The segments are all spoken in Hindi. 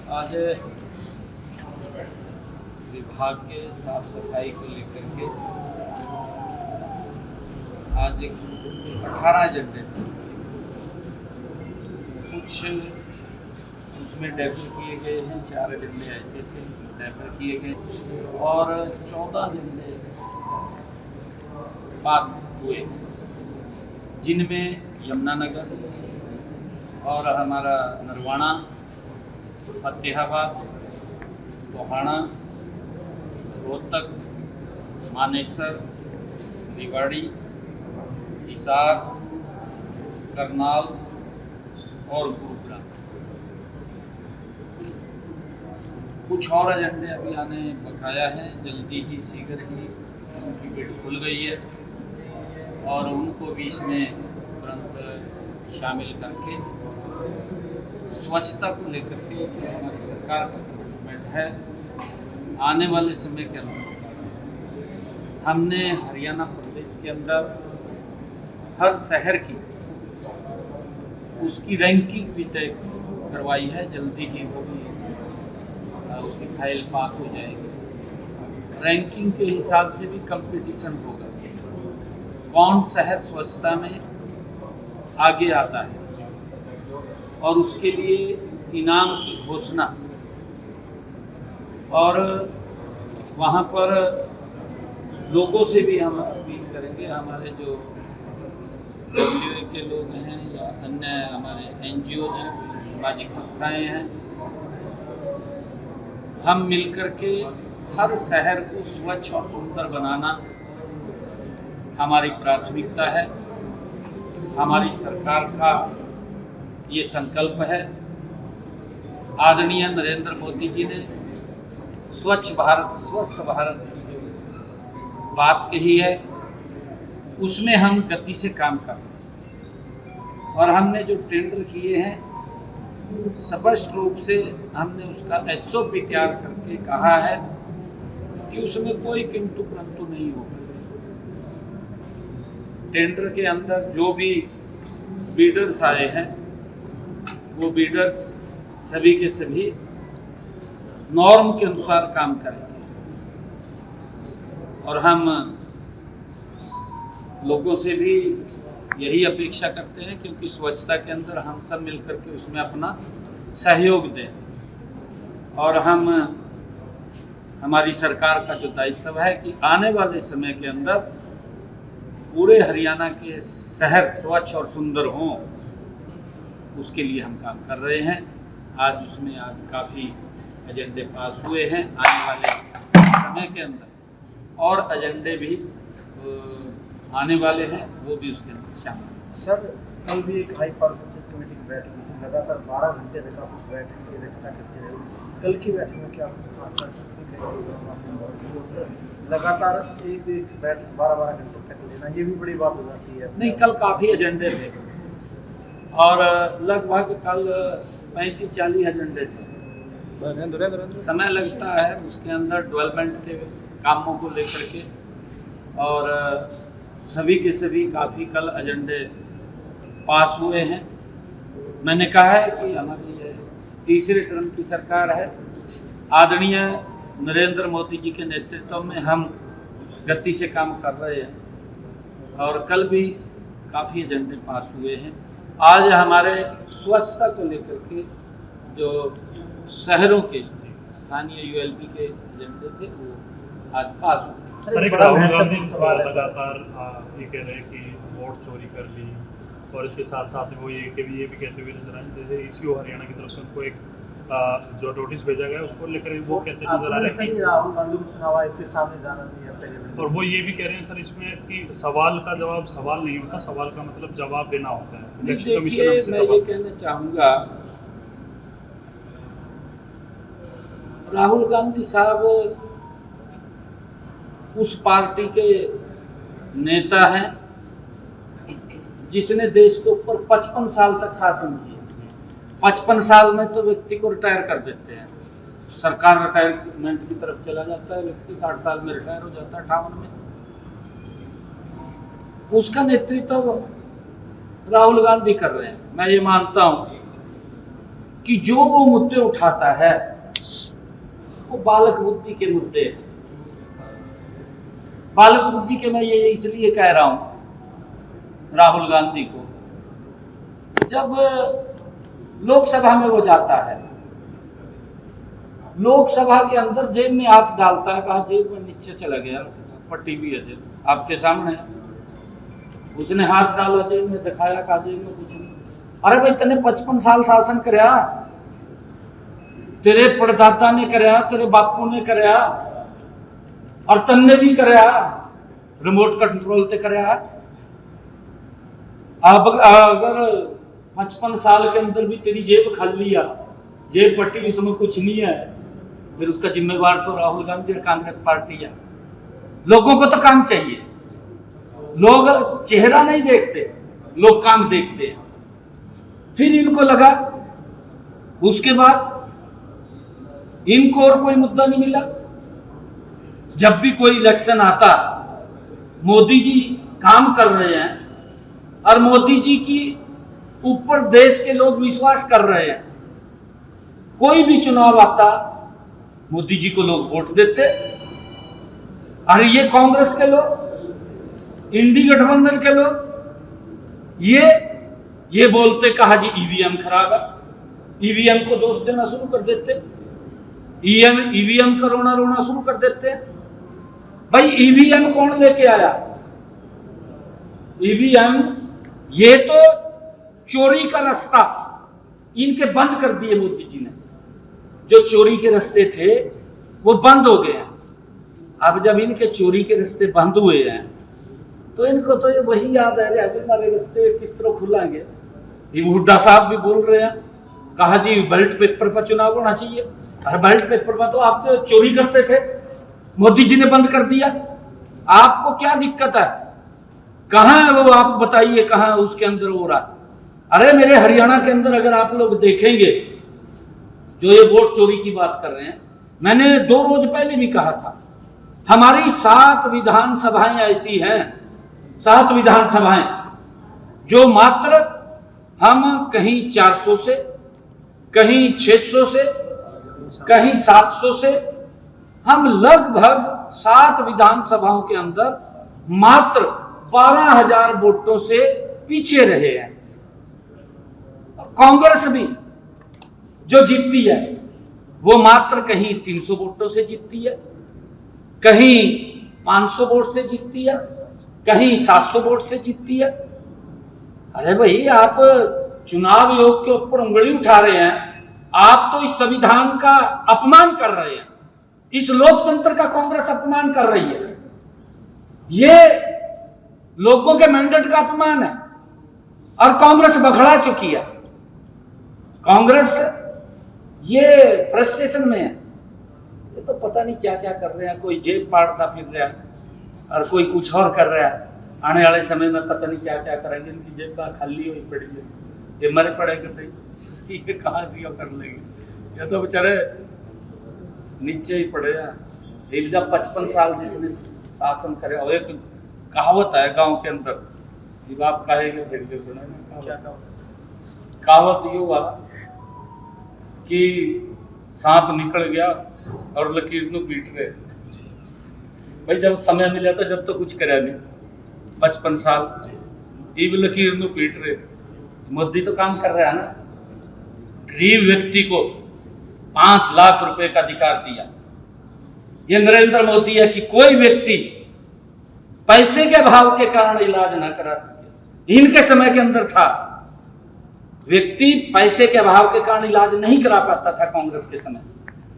आज विभाग के साफ सफाई को लेकर के आज 18 एजेंडे थे। कुछ उसमें डेफर किए गए हैं, 4 एजेंडे ऐसे थे डेफर किए गए और 14 एजेंडे पास हुए, जिनमें यमुनानगर और हमारा नरवाना, फतेहाबाद, टोहाना, रोहतक, मानेसर, निवाड़ी, हिसार, करनाल और गुरुग्राम। कुछ और एजेंडे अभी आने बकाया है, जल्दी ही शीघ्र ही उनकी डेट खुल गई है और उनको भी इसमें तुरंत शामिल करके स्वच्छता को लेकर के जो हमारी सरकार का कमिटमेंट है, आने वाले समय के अंदर हमने हरियाणा प्रदेश के अंदर हर शहर की उसकी रैंकिंग भी तय करवाई है। जल्दी ही वो भी उसकी फाइल पास हो जाएगी। रैंकिंग के हिसाब से भी कंपटीशन होगा, कौन शहर स्वच्छता में आगे आता है और उसके लिए इनाम की घोषणा, और वहाँ पर लोगों से भी हम अपील करेंगे, हमारे जो डब्ल्यूए के लोग हैं या अन्य हमारे NGO हैं, सामाजिक संस्थाएं हैं, हम मिलकर के हर शहर को स्वच्छ और सुंदर बनाना हमारी प्राथमिकता है। हमारी सरकार का ये संकल्प है। आदरणीय नरेंद्र मोदी जी ने स्वच्छ भारत, स्वस्थ भारत की जो बात कही है, उसमें हम गति से काम कर रहे हैं और हमने जो टेंडर किए हैं, स्पष्ट रूप से हमने उसका SOP तैयार करके कहा है कि उसमें कोई किंतु परंतु नहीं होगा। टेंडर के अंदर जो भी बीडर्स आए हैं, वो बीडर्स सभी के सभी नॉर्म के अनुसार काम करेंगे और हम लोगों से भी यही अपेक्षा करते हैं, क्योंकि स्वच्छता के अंदर हम सब मिलकर के उसमें अपना सहयोग दें और हम हमारी सरकार का जो दायित्व है कि आने वाले समय के अंदर पूरे हरियाणा के शहर स्वच्छ और सुंदर हों, उसके लिए हम काम कर रहे हैं। आज काफ़ी एजेंडे पास हुए हैं। आने वाले समय के अंदर और एजेंडे भी आने वाले हैं, वो भी उसके अंदर शामिल हैं। सर, कल भी एक हाई परफॉर्मेंस कमेटी की बैठक हुई थी, लगातार 12 घंटे तक आप उस बैठक की रचना करते रहे। कल की बैठक में क्या लगातार एक बैठक 12 घंटे तक लेना, ये भी बड़ी बात हो जाती है? नहीं, कल काफ़ी एजेंडे थे और लगभग कल 35-40 एजेंडे थे। समय लगता है उसके अंदर डेवलपमेंट के कामों को लेकर के, और सभी के सभी काफ़ी कल एजेंडे पास हुए हैं। मैंने कहा है कि हमारी ये तीसरे टर्म की सरकार है। आदरणीय नरेंद्र मोदी जी के नेतृत्व में हम गति से काम कर रहे हैं और कल भी काफ़ी एजेंडे पास हुए हैं। आज हमारे स्वच्छता को लेकर के जो शहरों के स्थानीय ULP के एजेंडे थे, वो आज पास हुए। सर, एक राहुल गांधी सवाल लगातार ये कह रहे हैं कि वोट चोरी कर ली, और इसके साथ साथ वो ये भी कहते हुए नजर आए, जैसे ECO हरियाणा की तरफ से उनको एक जो नोटिस भेजा गया उसको लेकर वो कहते नजर आ रहे हैं कि राहुल गांधी को चुनाव आयोग के सामने जाना चाहिए पहले। और वो ये भी कह रहे हैं सर इसमें कि सवाल का जवाब सवाल नहीं होता, सवाल का मतलब जवाब देना होता है। इलेक्शन कमीशन हमसे मैं ये कहना चाहूँगा, राहुल गांधी साहब उस पार्टी के नेता हैं जिसने देश के ऊपर 55 साल तक शासन किया। 55 साल में तो व्यक्ति को रिटायर कर देते हैं, सरकार रिटायरमेंट की तरफ चला जाता है, व्यक्ति 60 साल में रिटायर हो जाता है, 58 में। उसका नेतृत्व राहुल गांधी कर रहे हैं। मैं ये मानता हूँ कि जो वो मुद्दे उठाता है वो बालक बुद्धि के मुद्दे हैं। बालक बुद्धि के मैं ये इसलिए कह रहा हूं राहुल गांधी को, जब लोकसभा में वो जाता है, लोकसभा के अंदर जेब में हाथ डालता है, कहा जेब में नीचे चला गया, पट्टी भी है जेब आपके सामने, उसने हाथ डाला जेब में, दिखाया, कहा जेब में कुछ नहीं। अरे भाई तने 55 साल शासन करया, तेरे परदादा ने करया, तेरे बापू ने करया और तन्ने भी करया, रिमोट कंट्रोल ते करया। अब अगर 55 साल के अंदर भी तेरी जेब खाली लिया, जेब पट्टी उसमें कुछ नहीं है, फिर उसका जिम्मेवार तो राहुल गांधी और कांग्रेस पार्टी है। लोगों को तो काम चाहिए, लोग चेहरा नहीं देखते, लोग काम देखते हैं। फिर इनको लगा, उसके बाद इनको और कोई मुद्दा नहीं मिला। जब भी कोई इलेक्शन आता, मोदी जी काम कर रहे हैं और मोदी जी की ऊपर देश के लोग विश्वास कर रहे हैं, कोई भी चुनाव आता मोदी जी को लोग वोट देते। और ये कांग्रेस के लोग, इंडी गठबंधन के लोग ये बोलते, कहा जी ईवीएम खराब है, ईवीएम को दोष देना शुरू कर देते, ईवीएम का रोना शुरू कर देते। भाई ईवीएम कौन लेके आया? ईवीएम ये तो चोरी का रास्ता इनके बंद कर दिए मोदी जी ने। जो चोरी के रास्ते थे वो बंद हो गए हैं। अब जब इनके चोरी के रास्ते बंद हुए हैं तो इनको तो ये वही याद है, अभी हमारे रास्ते किस तरह खुलेंगे। ये हुड्डा साहब भी बोल रहे हैं, कहा जी बैलेट पेपर पर चुनाव होना चाहिए। और बैलेट पेपर पर तो आप तो चोरी करते थे, मोदी जी ने बंद कर दिया। आपको क्या दिक्कत है? कहाँ है वो, आप बताइए कहाँ उसके अंदर हो रहा। अरे मेरे हरियाणा के अंदर अगर आप लोग देखेंगे, जो ये वोट चोरी की बात कर रहे हैं, मैंने 2 रोज पहले भी कहा था, हमारी 7 विधानसभाएं ऐसी हैं, 7 विधानसभाएं जो मात्र हम कहीं 400 से, कहीं 600 से, कहीं 700 से, हम लगभग 7 विधानसभाओं के अंदर मात्र 12,000 वोटों से पीछे रहे हैं। कांग्रेस भी जो जीतती है वो मात्र कहीं 300 वोटों से जीतती है, कहीं 500 वोट से जीतती है, कहीं 700 वोट से जीतती है। अरे भाई आप चुनाव आयोग के ऊपर उंगली उठा रहे हैं, आप तो इस संविधान का अपमान कर रहे हैं, इस लोकतंत्र का कांग्रेस अपमान कर रही है। ये लोगों के मैंडेट का अपमान है और कांग्रेस बखड़ा चुकी है। कांग्रेस ये फ्रस्ट्रेशन में है, ये तो पता नहीं क्या क्या कर रहे हैं, कोई जेब पाड़ता फिर रहा है और कोई कुछ और कर रहा है। आने वाले समय में पता नहीं क्या क्या करेंगे, इनकी जेब खाली हुई पड़ी है, ये मरे पड़े करते, ये कहाँ से कर लेंगे, ये तो बेचारे नीचे ही पड़े हैं। जब 55 साल जिसने शासन करे, और एक कहावत है गांव के अंदर, जब आप कहेंगे फिर जो सुना, क्या कहावत? कहावत ये हुआ कि सांप निकल गया और लकीर नू पीट रहे। भाई जब समय मिला था, जब तो कुछ करा नहीं, 55 साल ये लकीर नू पीट रहे। मोदी तो काम कर रहा है ना, गरीब व्यक्ति को 5 लाख रुपए का अधिकार दिया। ये नरेंद्र मोदी है कि कोई व्यक्ति पैसे के अभाव के कारण इलाज ना करा सके। इनके समय के अंदर था, व्यक्ति पैसे के अभाव के कारण इलाज नहीं करा पाता था कांग्रेस के समय।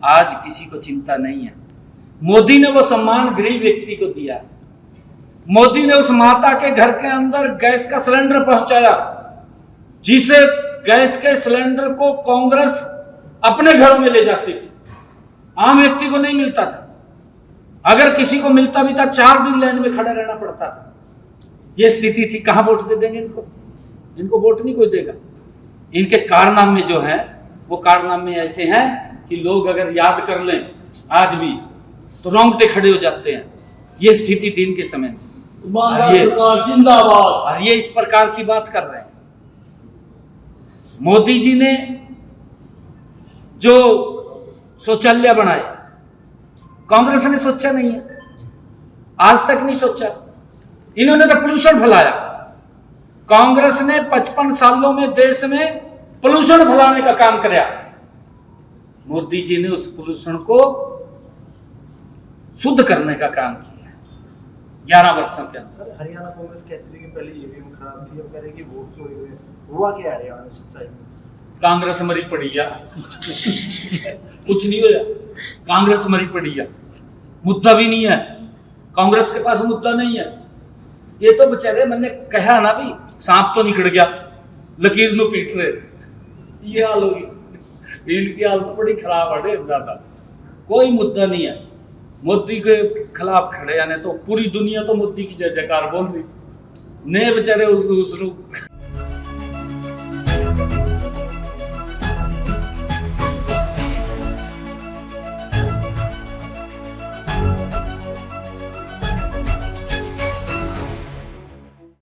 आज किसी को चिंता नहीं है। मोदी ने वो सम्मान गरीब व्यक्ति को दिया। मोदी ने उस माता के घर के अंदर गैस का सिलेंडर पहुंचाया, जिसे गैस के सिलेंडर को कांग्रेस अपने घरों में ले जाती थी, आम व्यक्ति को नहीं मिलता था। अगर किसी को मिलता भी था, 4 दिन लाइन में खड़ा रहना पड़ता था। यह स्थिति थी। कहां वोट दे देंगे इनको? इनको वोट नहीं कोई देगा। इनके कारनामे जो हैं वो कारनामे ऐसे हैं कि लोग अगर याद कर लें आज भी तो रोंगटे खड़े हो जाते हैं। ये स्थिति थी इनके समय में। जिंदाबाद। और ये इस प्रकार की बात कर रहे हैं। मोदी जी ने जो शौचालय बनाए, कांग्रेस ने सोचा नहीं है, आज तक नहीं सोचा। इन्होंने तो पोल्यूशन फैलाया। कांग्रेस ने 55 सालों में देश में पोल्यूशन फैलाने का काम किया। मोदी जी ने उस पोल्यूशन को शुद्ध करने का काम किया 11 वर्षों के अंदर। सर हरियाणा कांग्रेस कहती थी कि पहले ईवीएम खराब थी, अब कह रहे हैं कि वोट चोरी हुए। हुआ क्या है हरियाणा में सच्चाई में? कांग्रेस मरी पड़ी है। कुछ नहीं होया, कांग्रेस मरी पड़ी है। मुद्दा भी नहीं है, कांग्रेस के पास मुद्दा नहीं है। ये तो बेचारे, मैंने कहा ना भी, सांप तो निकल गया, लकीर में पीट रहे, ये हाल होगी। इनकी हालत बड़ी खराब है ज्यादा। कोई मुद्दा नहीं है, मोदी के खिलाफ खड़े आने तो पूरी दुनिया तो मोदी की जय जयकार बोल रही, ने बेचारे उस